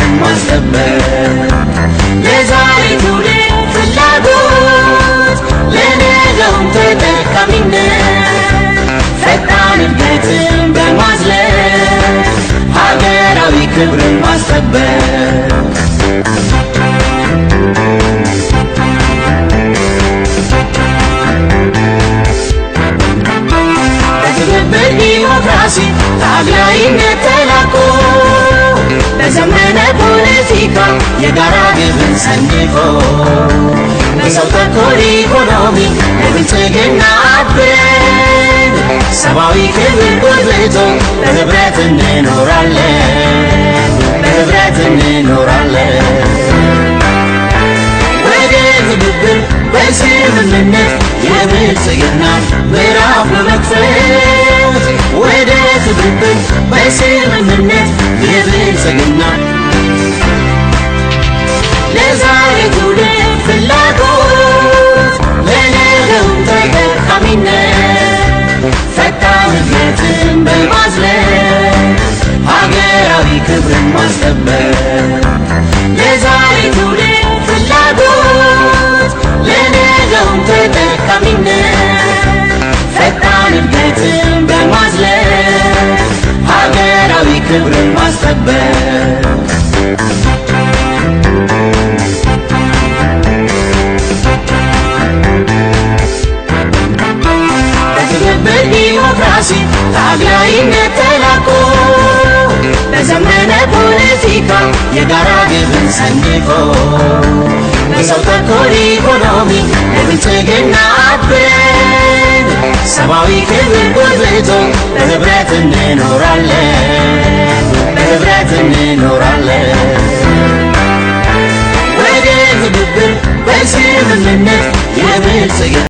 ክብርን ማስጠበቅ ለዛሬ ትውልድ ፍላጎት ለነገውም ተጠቃሚነት ፈጣን እድገትን በማዝለቅ ሀገራዊ ክብርን ማስጠበቅ በትብብር ዲሞክራሲ ታግላይነት ተላቆ በዘመነ ፖለቲካ የጋራ ግብን ሰንቆ በሰው ተኮር ኢኮኖሚ ለብልጽግና አብረን ሰብአዊ ክብር ጎልብቶ በህብረት እንኖራለን በህብረት እንኖራለን ወደ ትብብር በስምምነት የብልጽግና ምዕራፍ በመክፈት ወደ ትብብር በስምምነት የብልጽግና ለዛሬ ትውልድ ፍላጎት ለነገውም ተጠቃሚነት ፈጣን እድገትን በማዝለቅ ሀገራዊ ክብርን ማስጠበቅ ለዛሬ ትውልድ ፍላጎት ለነገውም ተጠቃሚነት ፈጣን እድገትን በማዝለቅ ሀገራዊ ክብርን ማስጠበቅ በትብብር ዲሞክራሲ ታግላይነት ተላቆ በዘመነ ፖለቲካ የጋራ ግብን ሰንቆ በሰው ተኮር ኢኮኖሚ ለብልጽግና አብረን ሰብአዊ ክብር ጎልብቶ በህብረት እንኖራለን በህብረት እንኖራለን ወደ ትብብር በስምምነት የብልጽግና